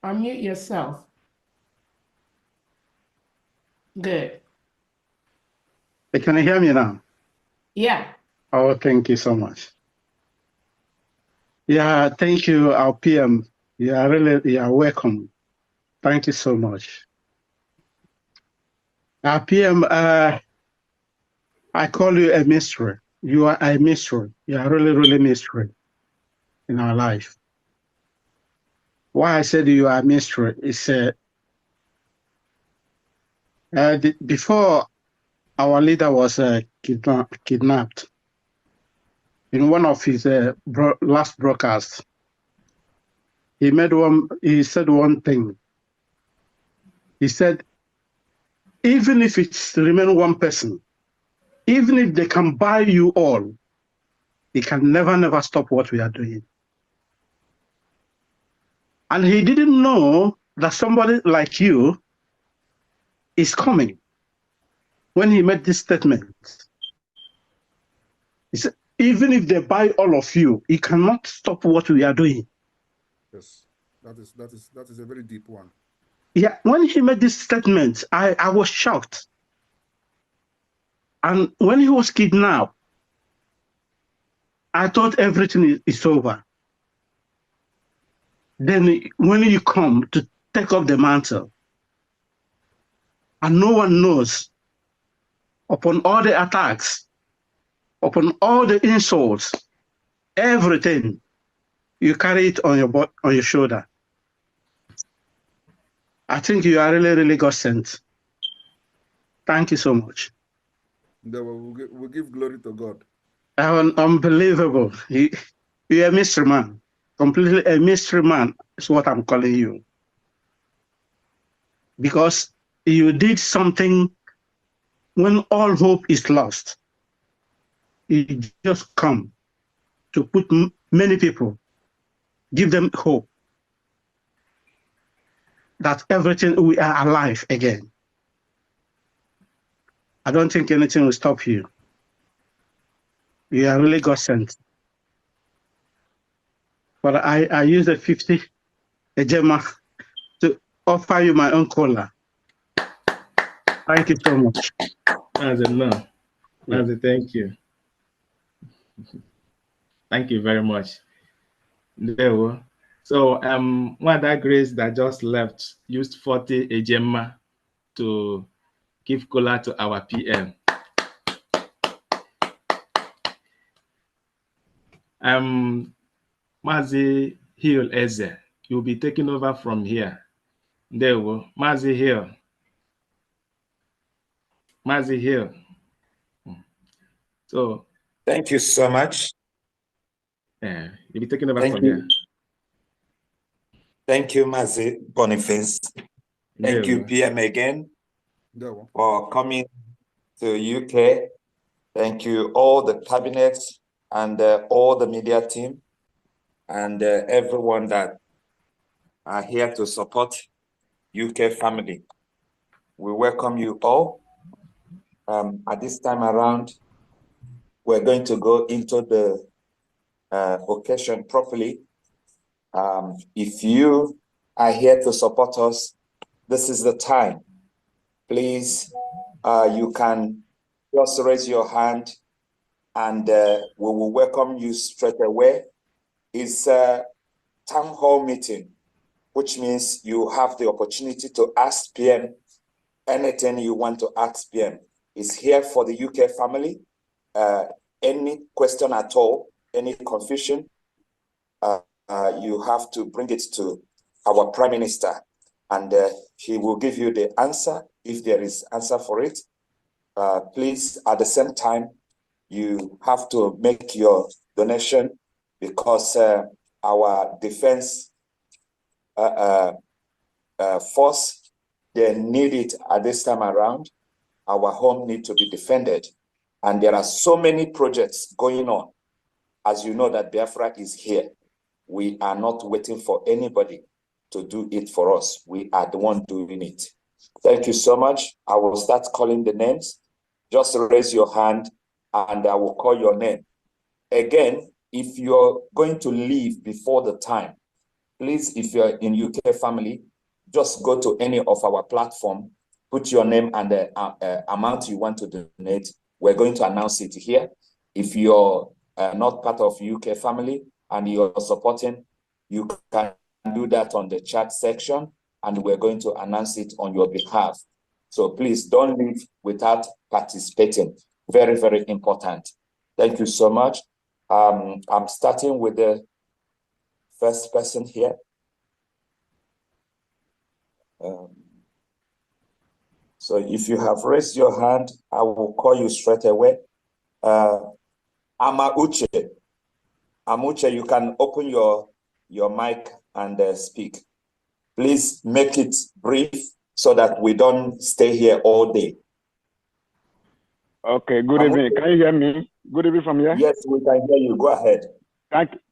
Unmute yourself. Good. Can you hear me now? Yeah. Oh, thank you so much. Yeah, thank you, our PM. You are welcome. Thank you so much. Our PM, I call you a mystery. You are a mystery. You are really mystery in our life. Why I said you are a mystery is before our leader was kidnapped in one of his last broadcasts. He said one thing. He said, even if it's remain one person, even if they can buy you all, it can never stop what we are doing. And he didn't know that somebody like you is coming when he made this statement. He said, even if they buy all of you, it cannot stop what we are doing. Yes, that is a very deep one. Yeah, when he made this statement, I was shocked. And when he was kidnapped, I thought everything is over. Then when you come to take up the mantle, and no one knows, upon all the attacks, upon all the insults, everything, you carry it on your shoulder. I think you are really God sent. Thank you so much. We'll give glory to God. Unbelievable. You're a mystery man. Completely a mystery man is what I'm calling you. Because you did something when all hope is lost. You just come to put many people, give them hope that everything, we are alive again. I don't think anything will stop you. You are really God sent. But I use the 50 ejema to offer you my own cola. Thank you so much. That's enough. That's it. Thank you. Thank you very much. There we go. So one that Grace that just left used 40 ejema to give cola to our PM. Mazi Hill Eze, you'll be taking over from here. There we go. Mazi Hill. Mazi Hill. So thank you so much. Yeah, you'll be taking over from here. Thank you, Mazi Boniface. Thank you, PM, again for coming to UK. Thank you, all the cabinets and all the media team and everyone that are here to support UK family. We welcome you all. At this time around, we're going to go into the occasion properly. If you are here to support us, this is the time. Please, you can just raise your hand and we will welcome you straight away. It's a town hall meeting, which means you have the opportunity to ask PM anything you want to ask PM. It's here for the UK family. Any question at all, any confusion, you have to bring it to our Prime Minister, and he will give you the answer if there is answer for it. Please, at the same time, you have to make your donation because our defense force, they need it at this time around. Our home need to be defended. And there are so many projects going on. As you know that Biafra is here. We are not waiting for anybody to do it for us. We are the one doing it. Thank you so much. I will start calling the names. Just raise your hand and I will call your name. Again, if you're going to leave before the time, please, if you're in UK family, just go to any of our platform, put your name and the amount you want to donate. We're going to announce it here. If you're not part of UK family and you're supporting, you can do that on the chat section, and we're going to announce it on your behalf. So please don't leave without participating. Very, very important. Thank you so much. I'm starting with the first person here. So if you have raised your hand, I will call you straight away. Uche, you can open your mic and speak. Please make it brief so that we don't stay here all day. Okay, good evening. Can you hear me? Good evening from here? Yes, we can hear you. Go ahead.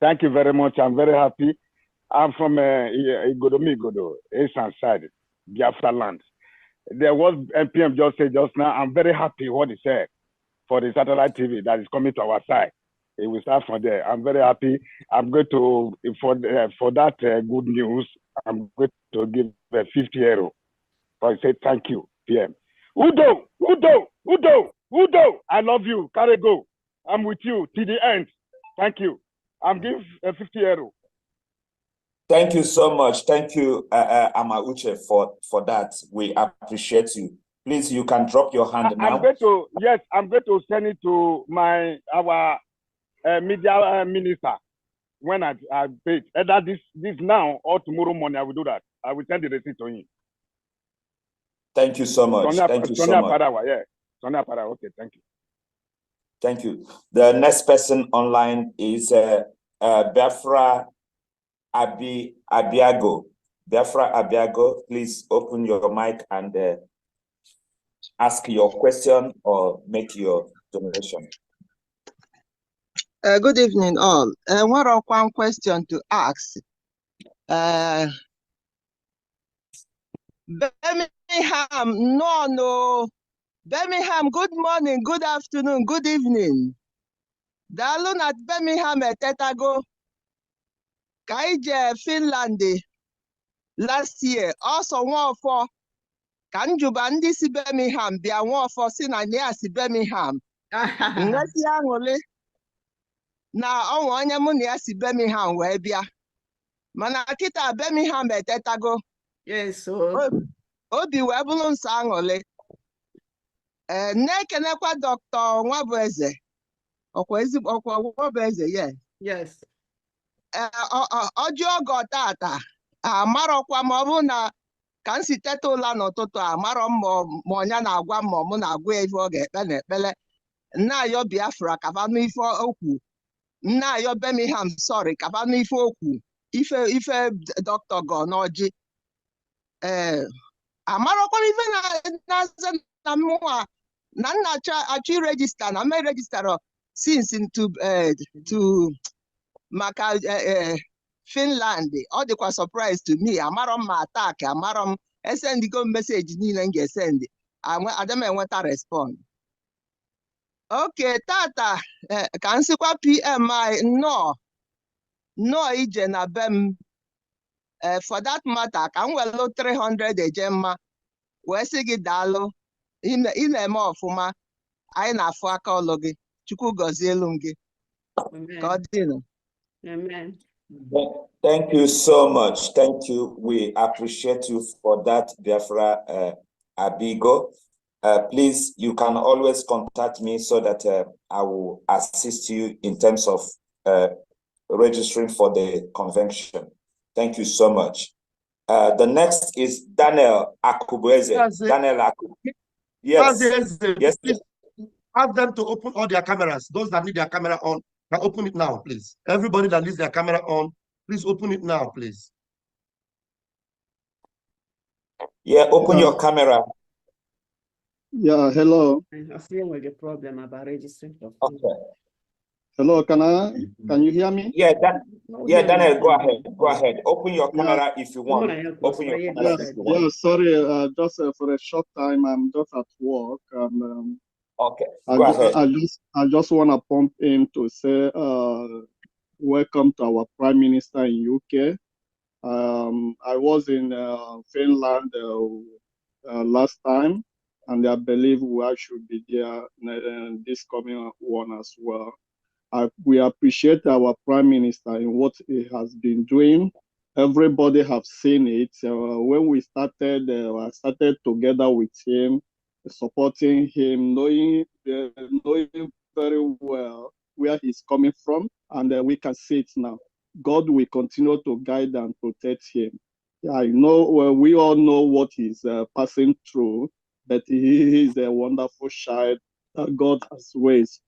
Thank you very much. I'm very happy. I'm from Igodo, Eastern side, Biafra land. There was NPM just said just now, I'm very happy what he said for the satellite TV that is coming to our side. It will start from there. I'm very happy. I'm going to, for that good news, I'm going to give 50 euro. So I say thank you, PM. Udo, I love you. Carry go. I'm with you till the end. Thank you. I'm giving 50 euro. Thank you so much. Thank you, Uche, for that. We appreciate you. Please, you can drop your hand now. I'm going to send it to our media minister when I pay. Either this now or tomorrow morning, I will do that. I will send the receipt to him. Thank you so much. Thank you so much. Parawa, yeah. Sonia Parawa, okay, thank you. Thank you. The next person online is Biafra Abiago. Biafra Abiago, please open your mic and ask your question or make your donation. Good evening, all. One question to ask. Birmingham, no. Birmingham, good morning, good afternoon, good evening. Dalun at Birmingham, Tetago. Kaije, Finland, last year. Also, one for Kanjubandi, si Birmingham, be a one for Sinania, si Birmingham. Na onye mụ na ya si Birmingham wee bịa mana kịta Birmingham etetago. Yes, so obi wee bụrụ nsọ aṅụrị. Na-ekenekwa Dr. Nwabueze ọkwa Nwabueze, yes. Ọjọọ ọgọ tata amarọkwa ma ọ bụ na ka m si teta ụla n'ụtụtụ amarọ ma ọnya na-agwa ma mụ na-agwa ya ife ọ ga-ekpe n'ekpele nna-ayọ Biafra kabanụ ife okwu. Nna-ayọ Birmingham, sorry, kabanụ ife okwu ife Dr. Gonoji. Amarọkwa ife na-aza na mmụọ na nna achọ register na me register since to maka Finland. Ọ dịkwa surprise to me. Amarọ m ma attack, amarọ m esendigo message niile m ga-esend. Adam enweta respond. Okay, tata ka nsikwa PMI nnọọ ije na be m. For that matter, ka m welu 300 ejemma wee sị gị daalụ. Ị na-eme ọfụma. Anyị na-afụ aka ọlụ gị. Chukwu gọzie elu m gị. Ka ọ dịnụ. Amen. Thank you so much. Thank you. We appreciate you for that, Biafra Abigo. Please, you can always contact me so that I will assist you in terms of registering for the convention. Thank you so much. The next is Daniel Akubweze. Daniel Akubweze. Yes. Yes. Please ask them to open all their cameras. Those that need their camera on, can open it now, please. Everybody that needs their camera on, please open it now, please. Yeah, open your camera. Yeah, hello. I feel like a problem about registering. Okay. Hello, can you hear me? Yeah, Daniel, go ahead. Go ahead. Open your camera if you want. Open your camera if you want. Yeah, sorry, just for a short time, I'm just at work. And, okay, go ahead. I just want to pump in to say welcome to our Prime Minister in UK. I was in Finland last time, and I believe I should be there this coming one as well. We appreciate our Prime Minister in what he has been doing. Everybody have seen it. When we started, I started together with him, supporting him, knowing very well where he's coming from, and we can see it now. God will continue to guide and protect him. I know we all know what he's passing through, but he is a wonderful child that God has raised.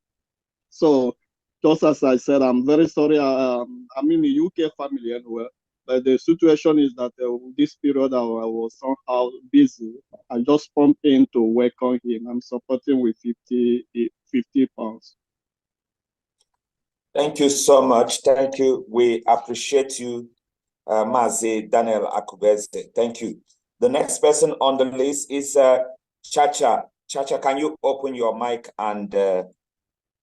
So, just as I said, I'm very sorry. I'm in the UK family anyway, but the situation is that this period I was somehow busy. I just pumped in to welcome him. I'm supporting with 50 pounds. Thank you so much. Thank you. We appreciate you, Mazi Daniel Akubeze. Thank you. The next person on the list is Chacha. Chacha, can you open your mic and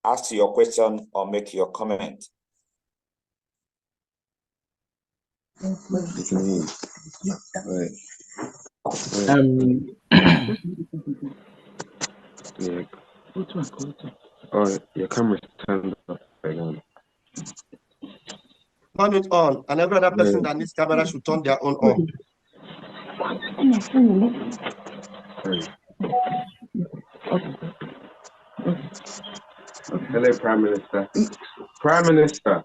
ask your question or make your comment? Your camera turned off again. Turn it on, and every other person that needs camera should turn their own on. Hello, Prime Minister. Prime Minister,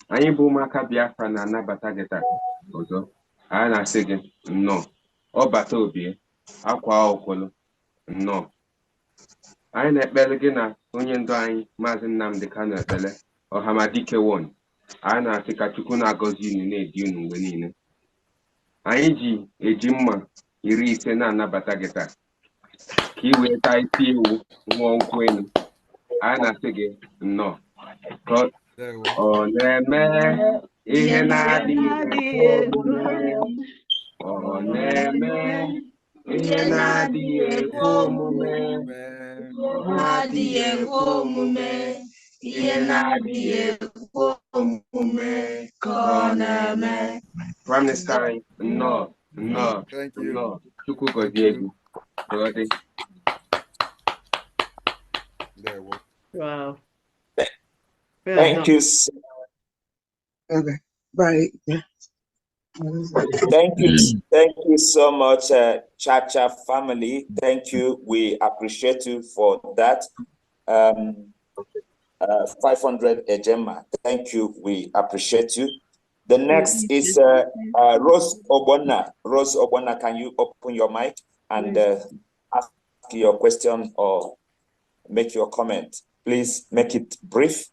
anyị bụ ụmụaka Biafra na-anabata gị taa ọzọ. Anyị na-asị gị nnọọ. Ọ bata obi akwa ọkwụlụ nnọọ. Anyị na-ekpele gị na onye ndu anyị Maazị Nnamdi Kanu ekpele Ọhamadike won. Anyị na-asị ka Chukwu na-agọzi unu na-edi unu mgbe niile. Anyị ji eji mma 50 na-anabata gị taa ka i wee taa isi ewu nwụọ nkwụ elu. Anyị na-asị gị nnọọ. Ọ na-eme ihe na-adịghị omume. Ọ na-eme ihe na-adịghị ekwe omume. Ọ na-adịghị ekwe omume. Ihe na-adịghị ekwe omume ka ọ na-eme. Prime Minister anyị nnọọ nnọọ nnọọ. Chukwu gọzie gị. Wow. Thank you. Okay. Bye. Thank you so much, Chacha family. Thank you. We appreciate you for that. 500 Ejema. Thank you. We appreciate you. The next is Rose Obona. Rose Obona, can you open your mic and ask your question or make your comment? Please make it brief.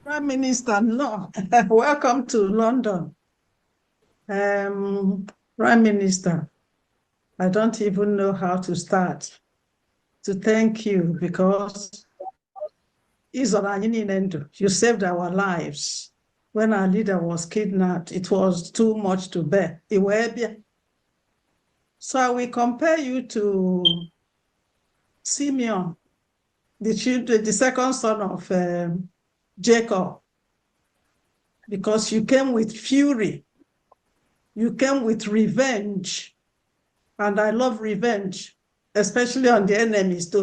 Prime Minister, no. Welcome to London. Prime Minister, I don't even know how to start to thank you because you saved our lives. When our leader was kidnapped, it was too much to bear. So I will compare you to Simeon, the second son of Jacob, because you came with fury, you came with revenge, and I love revenge, especially on the enemies.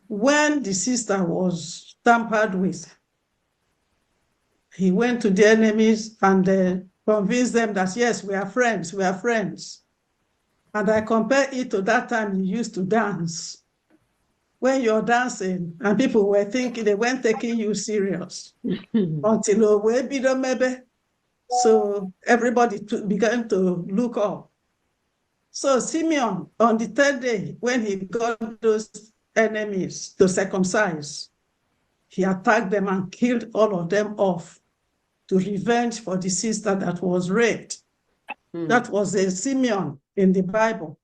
When the sister was tampered with, he went to the enemies and convinced them that, yes, we are friends, we are friends. And I compare it to that time you used to dance. When you're dancing and people were thinking they weren't taking you serious until maybe. So everybody began to look up. So Simeon, on the third day, when he got those enemies to circumcise, he attacked them and killed all of them off to revenge for the sister that was raped. That was a Simeon in the Bible.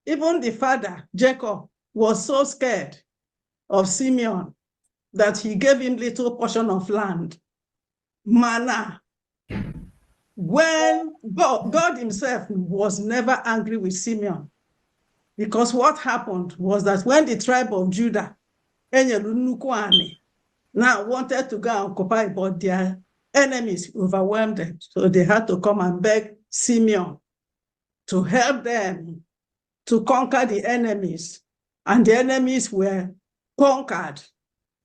Even the father, Jacob, was so scared of Simeon that he gave him little portion of land, manna. When God himself was never angry with Simeon. Because what happened was that when the tribe of Judah now wanted to go and occupy, but their enemies overwhelmed them. So they had to come and beg Simeon to help them to conquer the enemies. And the enemies were conquered.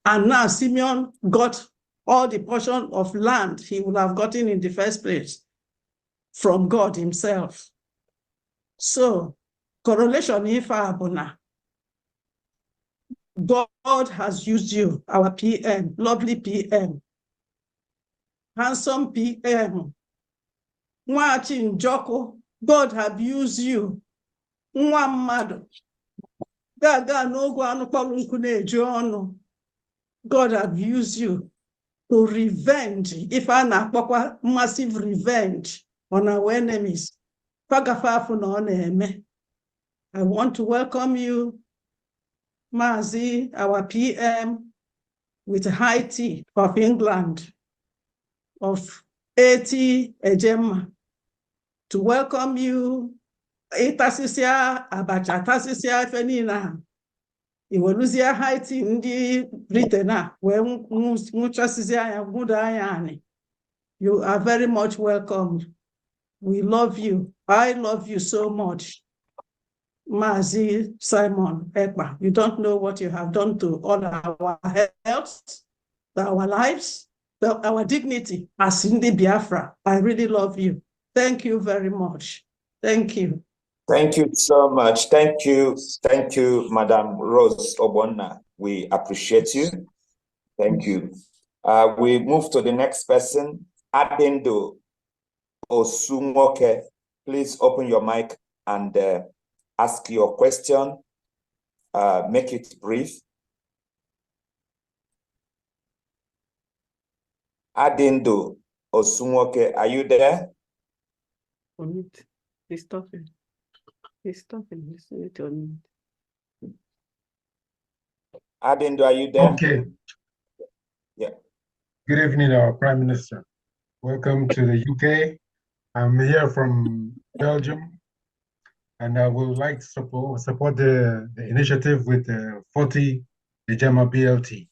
And now Simeon got all the portion of land he would have gotten in the first place from God himself. So, correlation ifa abuna. God has used you, our PM, lovely PM, handsome PM. Nwachi Njoko, God have used you. Nwa mmadụ. Gaga n'ogu anụkpọrọ nkụ na-eju ọnụ. God have used you to revenge, if I na-akpọkwa massive revenge on our enemies. Pagafafu na ọ na-eme. I want to welcome you, Mazi, our PM, with high tea of England, of 80 Ejema, to welcome you. Itasisia abacha tasisia fenina. Iweluzia high tea ndi Britain where muchasisia ya guda yani. You are very much welcome. We love you. I love you so much. Mazi Simon Ekra, you don't know what you have done to all our health, our lives, our dignity as in the Biafra. I really love you. Thank you very much. Thank you. Thank you so much. Thank you, Madam Rose Obonna. We appreciate you. Thank you. We move to the next person, Adendo Osumoke. Please open your mic and ask your question. Make it brief. Adendo Osumoke, are you there? He's talking. He's talking. He's on. Adendo, are you there? Okay. Yeah. Good evening, our Prime Minister. Welcome to the UK. I'm here from Belgium, and I would like to support the initiative with the 40 Ejema BLT.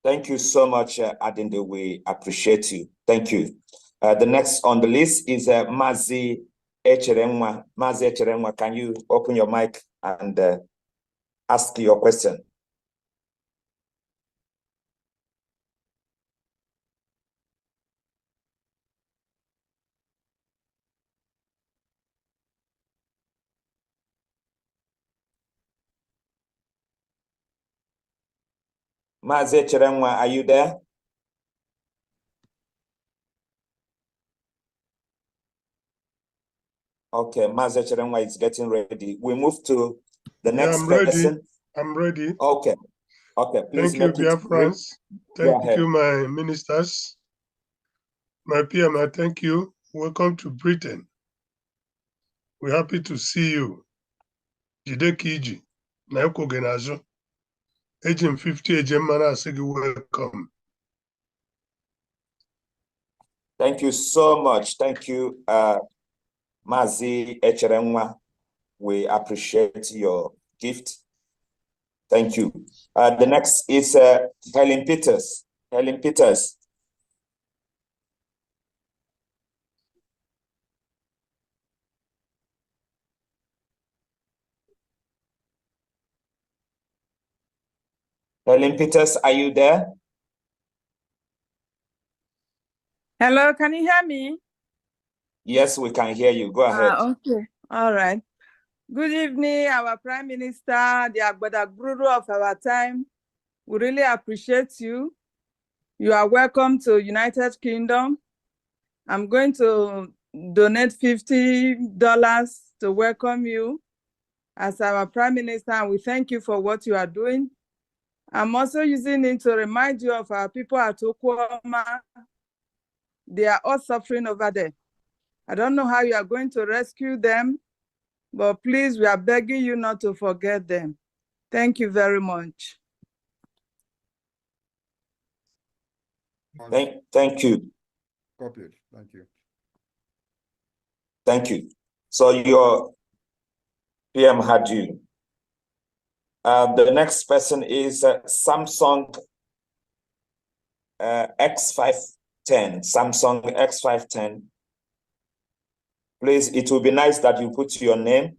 Thank you so much, Adendo. We appreciate you. Thank you. The next on the list is Mazi Echerenwa. Mazi Echerenwa, can you open your mic and ask your question? Mazi Echerenwa, are you there? Okay, Mazi Echerenwa is getting ready. We move to the next person. I'm ready. Okay. Okay, please. Thank you, Biafrans. Thank you, my ministers. My PM, I thank you. Welcome to Britain. We're happy to see you. Jidekiji, Naoko Genazo, Agent 50, Agent Mana, say welcome. Thank you so much. Thank you, Mazi Echerenwa. We appreciate your gift. Thank you. The next is Helen Peters. Helen Peters. Helen Peters, are you there? Hello, can you hear me? Yes, we can hear you. Go ahead. Okay, all right. Good evening, our Prime Minister, the Agbada Guru of our time. We really appreciate you. You are welcome to United Kingdom. I'm going to donate $50 to welcome you as our Prime Minister, and we thank you for what you are doing. I'm also using it to remind you of our people at Okwama. They are all suffering over there. I don't know how you are going to rescue them, but please, we are begging you not to forget them. Thank you very much. Thank you. Copied. Thank you. Thank you. So your PM had you. The next person is Samsung X510. Samsung X510. Please, it will be nice that you put your name,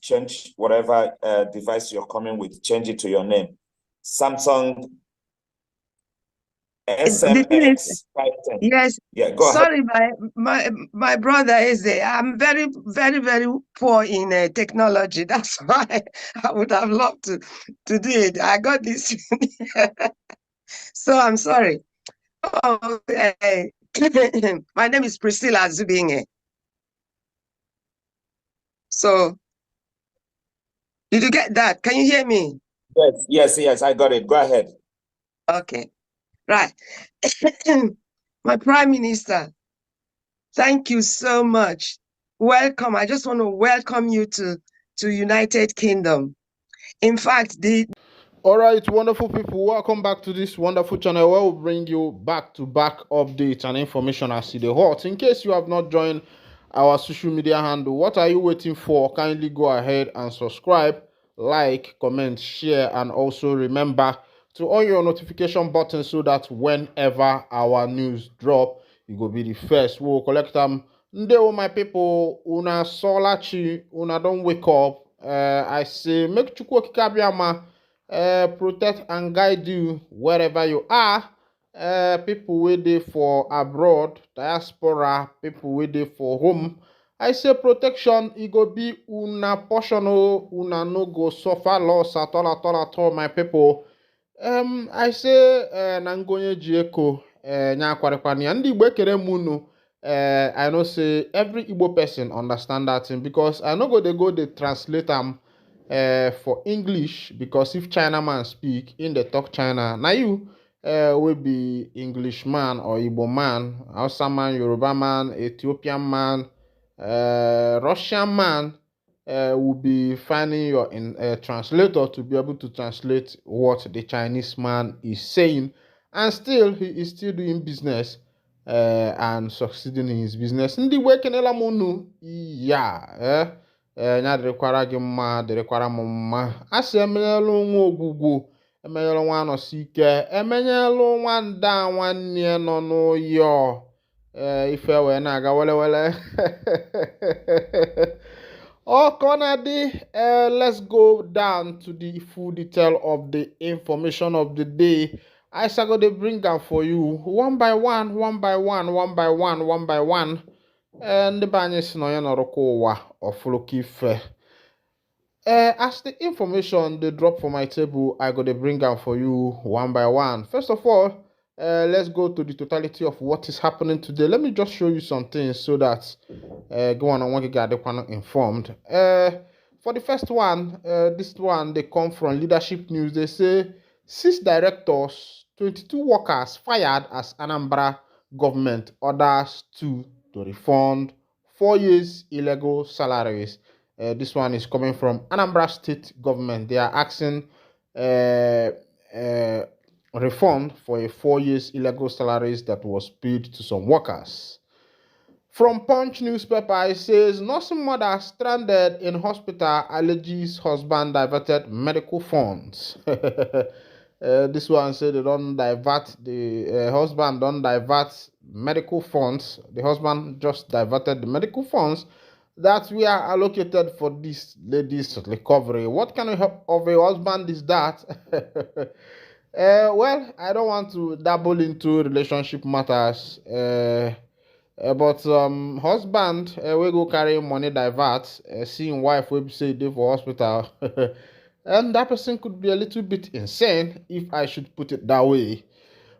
change whatever device you're coming with, change it to your name. Samsung SMX 510. Yes. Yeah, go ahead. Sorry, my brother is there. I'm very, very, very poor in technology. That's why I would have loved to do it. I got this. So I'm sorry. Oh, my name is Priscilla Zubinge. So, did you get that? Can you hear me? Yes, I got it. Go ahead. Okay, right. My Prime Minister, thank you so much. Welcome. I just want to welcome you to United Kingdom. In fact, All right, wonderful people, welcome back to this wonderful channel where we'll bring you back-to-back updates and information as the hot. In case you have not joined our social media handle, what are you waiting for? Kindly go ahead and subscribe, like, comment, share, and also remember to on your notification button so that whenever our news drop, you go be the first. We'll collect them. Ndeo, my people, una solachi, una don't wake up. I say, make chukwu kikabiama. Protect and guide you wherever you are. People waiting for abroad, diaspora, people waiting for home. I say protection, it go be una portion, una no go suffer loss at all, my people. I say, nangonye jieko, nyakwarekwani, and the bekere munu. I know say every Igbo person understand that thing because I know they translate them. For English, because if Chinaman speak in the talk China, now you will be Englishman or Igbo man, Hausa man, Yoruba man, Ethiopian man, Russian man will be finding your translator to be able to translate what the Chinese man is saying, and still he is still doing business and succeeding in his business. Ndi wekenela munu, yeah, nya dịrịkwara gị mma dịrịkwara m mma a sị emenyelu nwa ogwugwu emenyelu nwa anọsi ike emenyelu nwa nda nwanne nọ n'ụyọ ife wee na-aga welewele let's go down to the full detail of the information of the day. I shall go to bring them for you one by one. Ndị be anyị si na onye nọrọkwa ụwa ọfụlụka ife. As the information they drop for my table, I go to bring them for you one by one. First of all, let's go to the totality of what is happening today. Let me just show you some things so that go on and want to get informed. For the first one, this one they come from Leadership News. They say 6 directors, 22 workers fired as Anambra government orders to refund 4 years illegal salaries. This one is coming from Anambra State government. They are asking refund for a 4 years illegal salaries that was paid to some workers. From Punch newspaper, it says nursing mother stranded in hospital alleges husband diverted medical funds. This one said they don't divert the husband don't divert medical funds. The husband just diverted the medical funds that we are allocated for this lady's recovery. What kind of a husband is that? Well, I don't want to dabble into relationship matters. But husband we go carry money divert, seeing wife we say they for hospital. And that person could be a little bit insane, if I should put it that way.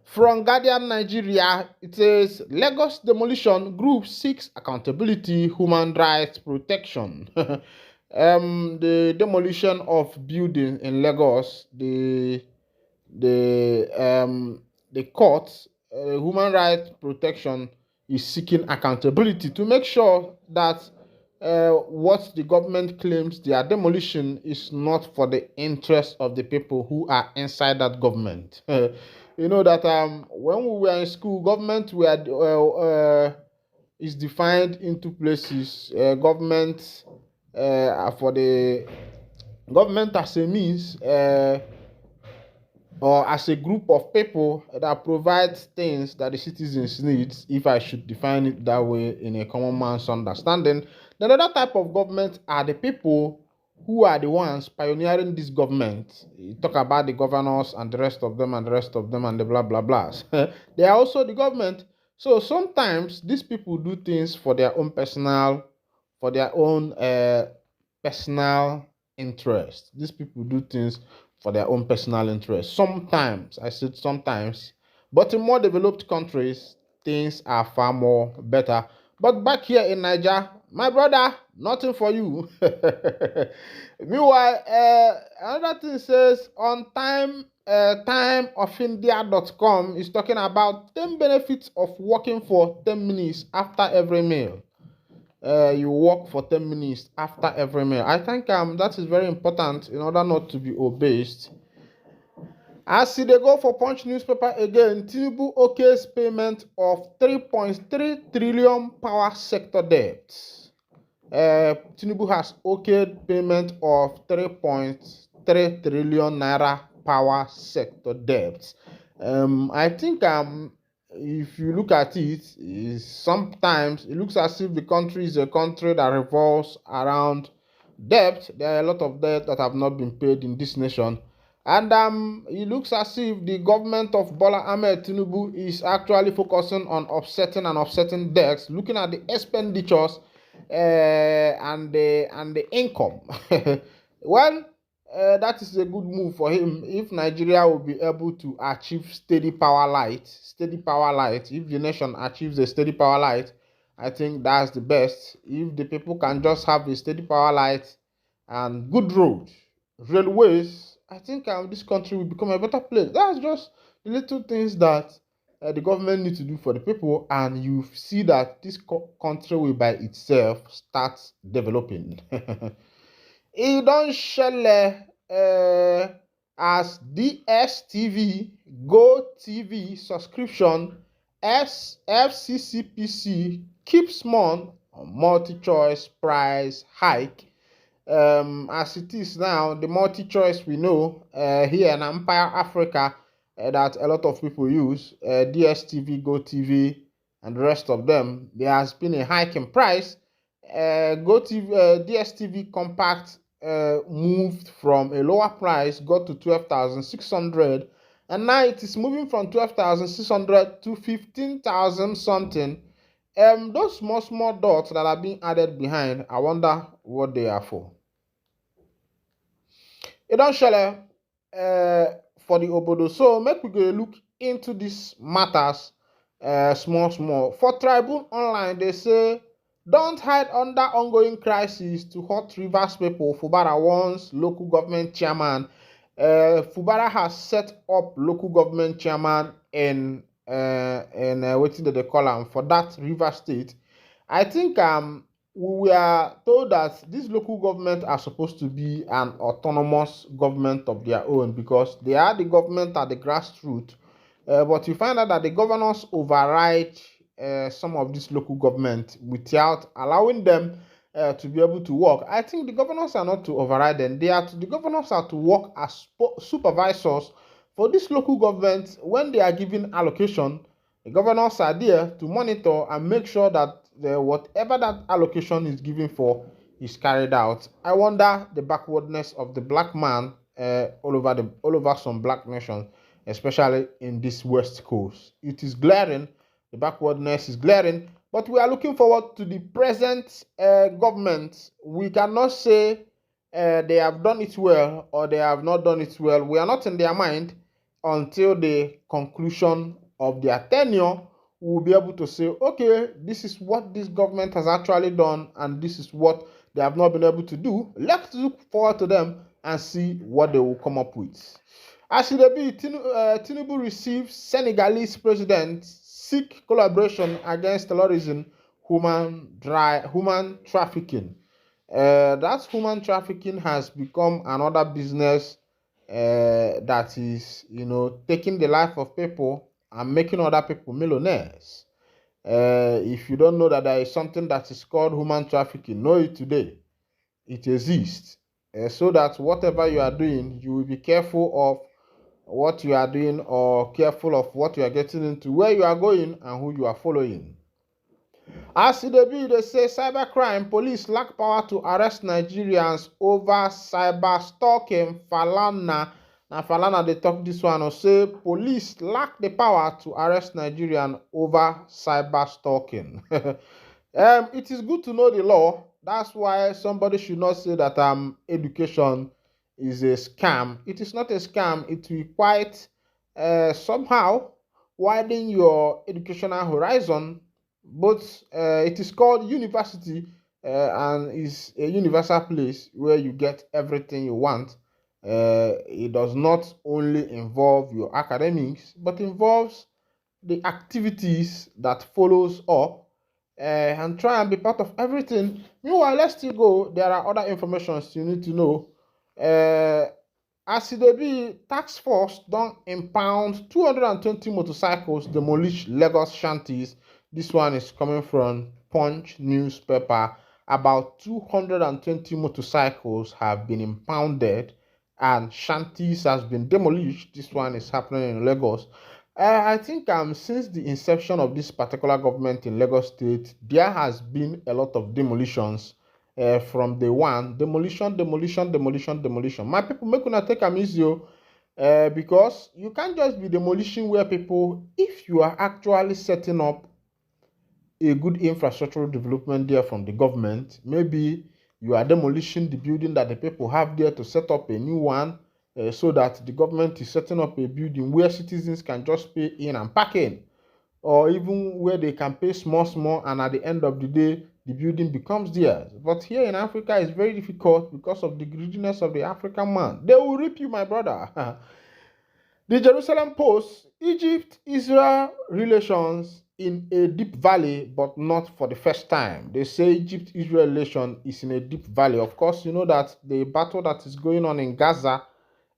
From Guardian Nigeria, it says Lagos demolition group seeks accountability, human rights protection. The demolition of building in Lagos, the court, human rights protection is seeking accountability to make sure that what the government claims their demolition is not for the interest of the people who are inside that government. You know that when we were in school, government were is defined into places. Government for the government as a means or as a group of people that provide things that the citizens need, if I should define it that way in a common man's understanding. The other type of government are the people who are the ones pioneering this government. You talk about the governors and the rest of them and the rest of them and the blah blah blahs. They are also the government. So sometimes these people do things for their own personal interest. These people do things for their own personal interest. Sometimes, I said sometimes, but in more developed countries, things are far more better. But back here in Nigeria, my brother, nothing for you. Meanwhile, another thing says on timeofindia.com is talking about 10 benefits of working for 10 minutes after every meal. You walk for 10 minutes after every meal. I think that is very important in order not to be obese. As they go for Punch newspaper again, Tinubu okay's payment of 3.3 trillion power sector debt. Tinubu has okayed payment of 3.3 trillion naira power sector debt. I think if you look at it, sometimes it looks as if the country is a country that revolves around debt. There are a lot of debt that have not been paid in this nation. And it looks as if the government of Bola Ahmed Tinubu is actually focusing on offsetting debts, looking at the expenditures and the income. Well, that is a good move for him. If Nigeria will be able to achieve steady power light, if the nation achieves a steady power light, I think that's the best. If the people can just have a steady power light and good roads, railways, I think this country will become a better place. That's just the little things that the government need to do for the people, and you see that this country will by itself start developing. It don't shele as DSTV Go TV subscription FCCPC keeps on multi-choice price hike. As it is now, the multi-choice we know here in Empire Africa that a lot of people use, DSTV, Go TV, and the rest of them, there has been a hike in price. DSTV Compact moved from a lower price, got to 12,600, and now it is moving from 12,600 to 15,000 something. Those small dots that are being added behind, I wonder what they are for. It don't share for the obodo. So make we go look into these matters small. For Tribune Online, they say, don't hide under ongoing crisis to hurt Rivers people. Fubara warns local government chairman. Fubara has set up local government chairman in what did they call him for that River State. I think we were told that these local government are supposed to be an autonomous government of their own because they are the government at the grassroots. But you find out that the governors override some of these local government without allowing them to be able to work. I think the governors are not to override them. The governors are to work as supervisors for this local government. When they are given allocation, the governors are there to monitor and make sure that whatever that allocation is given for is carried out. I wonder the backwardness of the black man all over some black nations, especially in this West Coast. It is glaring. The backwardness is glaring. But we are looking forward to the present government. We cannot say they have done it well or they have not done it well. We are not in their mind until the conclusion of their tenure. We will be able to say, okay, this is what this government has actually done and this is what they have not been able to do. Let's look forward to them and see what they will come up with. As it be, Tinubu receives Senegalese president seek collaboration against terrorism, human trafficking. That human trafficking has become another business that is, taking the life of people and making other people millionaires. If you don't know that there is something that is called human trafficking, know it today. It exists. So that whatever you are doing, you will be careful of what you are doing or careful of what you are getting into, where you are going, and who you are following. As it be, they say cybercrime police lack power to arrest Nigerians over cyber stalking. Falana. Now Falana they talk this one or say police lack the power to arrest Nigerians over cyber stalking. It is good to know the law. That's why somebody should not say that education is a scam. It is not a scam. It will quite somehow widen your educational horizon. But it is called university and is a universal place where you get everything you want. It does not only involve your academics, but involves the activities that follows up and try and be part of everything. Meanwhile, let's still go. There are other informations you need to know. As it be, task force don't impound 220 motorcycles, demolish Lagos shanties. This one is coming from Punch newspaper. About 220 motorcycles have been impounded and shanties has been demolished. This one is happening in Lagos. I think since the inception of this particular government in Lagos State, there has been a lot of demolitions from day one. Demolition. My people, make una take am easy, because you can't just be demolishing where people, if you are actually setting up a good infrastructural development there from the government, maybe you are demolishing the building that the people have there to set up a new one, so that the government is setting up a building where citizens can just pay in and park in, or even where they can pay small, and at the end of the day, the building becomes theirs. But here in Africa, it's very difficult because of the greediness of the African man. They will rip you, my brother. The Jerusalem Post, Egypt-Israel relations in a deep valley, but not for the first time. They say Egypt-Israel relation is in a deep valley. Of course, you know that the battle that is going on in Gaza,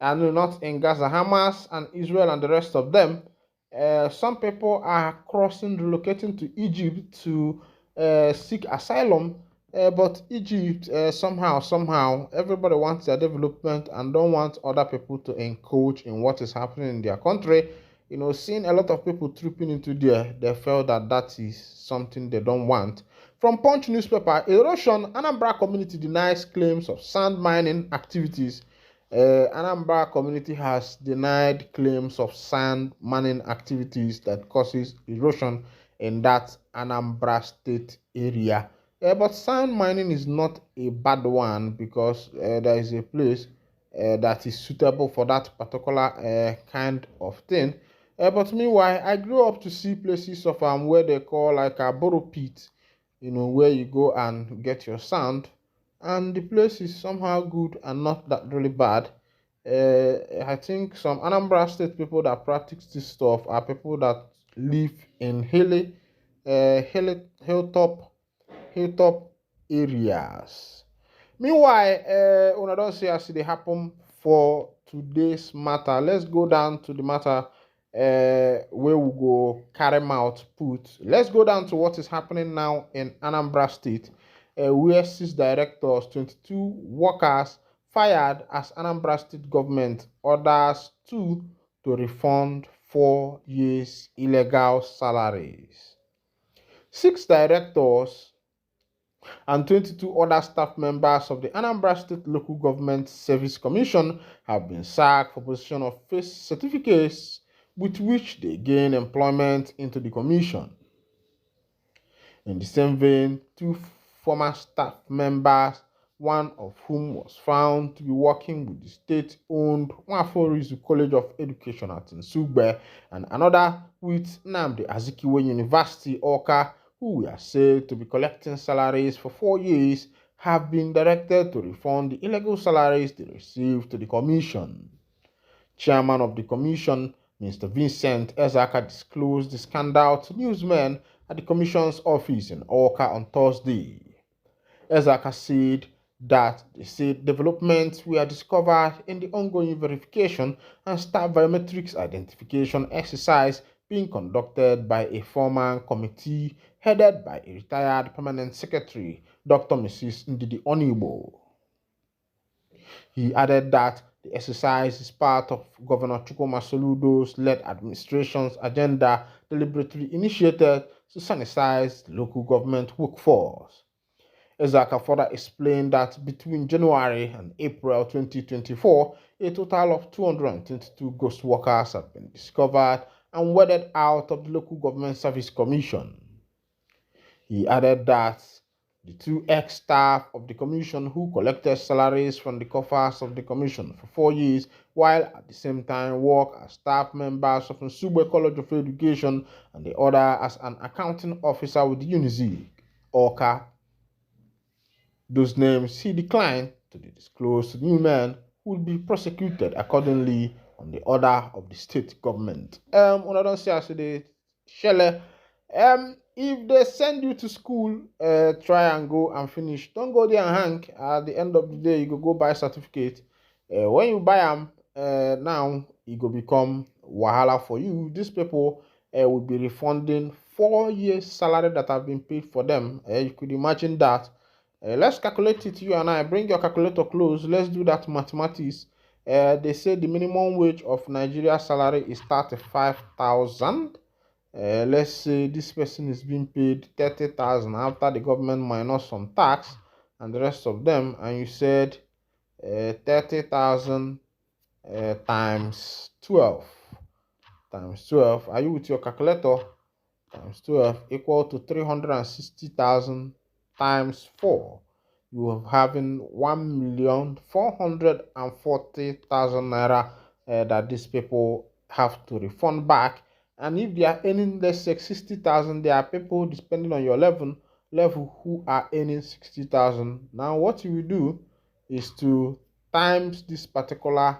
and not in Gaza, Hamas and Israel and the rest of them, some people are relocating to Egypt to seek asylum. But Egypt, somehow, everybody wants their development and don't want other people to encroach in what is happening in their country. You know, seeing a lot of people trooping into there, they felt that that is something they don't want. From Punch newspaper, erosion, Anambra community denies claims of sand mining activities. Anambra community has denied claims of sand mining activities that causes erosion in that Anambra state area. But sand mining is not a bad one because there is a place that is suitable for that particular kind of thing. But meanwhile, I grew up to see places of where they call like a borrow pit, you know, where you go and get your sand, and the place is somehow good and not that really bad. I think some Anambra State people that practice this stuff are people that live in hilltop areas. Meanwhile, una don see as e dey happen for today's matter. Let's go down to the matter where we go carry mouth put. Let's go down to what is happening now in Anambra State, where 6 directors, 22 workers fired as Anambra State government orders 2 to refund 4 years illegal salaries. 6 directors and 22 other staff members of the Anambra State Local Government Service Commission have been sacked for possession of fake certificates with which they gain employment into the commission. In the same vein, 2 former staff members, one of whom was found to be working with the state-owned Nwaforizu College of Education at Nsugbe, and another with Nnamdi Azikiwe University, Awka, who were said to be collecting salaries for 4 years, have been directed to refund the illegal salaries they received to the commission. Chairman of the commission, Mr. Vincent Ezaka, disclosed the scandal to newsmen at the commission's office in Awka on Thursday. Ezaka said that the said developments were discovered in the ongoing verification and staff biometrics identification exercise being conducted by a former committee headed by a retired permanent secretary, Dr. Mrs. Ndidi Onigbo. He added that the exercise is part of Governor Chukwuma Soludo's led administration's agenda deliberately initiated to sanitize the local government workforce. Ezaka further explained that between January and April 2024, a total of 222 ghost workers have been discovered and weeded out of the Local Government Service Commission. He added that the two ex-staff of the commission who collected salaries from the coffers of the commission for 4 years, while at the same time work as staff members of Nsugbe College of Education and the other as an accounting officer with UNIZIG, Oka. Those names he declined to be disclosed to new men who will be prosecuted accordingly on the order of the state government. Una don see as they shele. If they send you to school, try and go and finish. Don't go there and hang. At the end of the day, you go buy a certificate. When you buy them, now it go become wahala for you. These people will be refunding 4 years' salary that have been paid for them. You could imagine that. Let's calculate it, you and I. Bring your calculator close. Let's do that mathematics. They say the minimum wage of Nigeria salary is 35,000. Let's say this person is being paid 30,000 after the government minus some tax and the rest of them, and you said 30,000 times 12. Times 12. Are you with your calculator? Times 12 equal to 360,000 times 4. You are having 1,440,000 naira that these people have to refund back. And if they are earning, let's say 60,000, there are people depending on your level who are earning 60,000. Now what you will do is to times this particular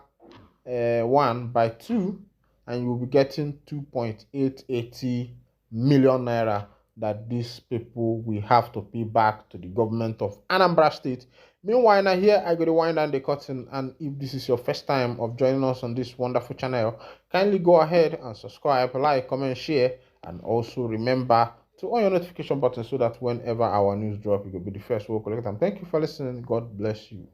one by 2, and you will be getting 2.880 million naira that these people will have to pay back to the government of Anambra State. Meanwhile, now here I go to wind down the curtain, and if this is your first time of joining us on this wonderful channel, kindly go ahead and subscribe, like, comment, share, and also remember to on your notification button so that whenever our news drop, you will be the first to collect them. Thank you for listening. God bless you.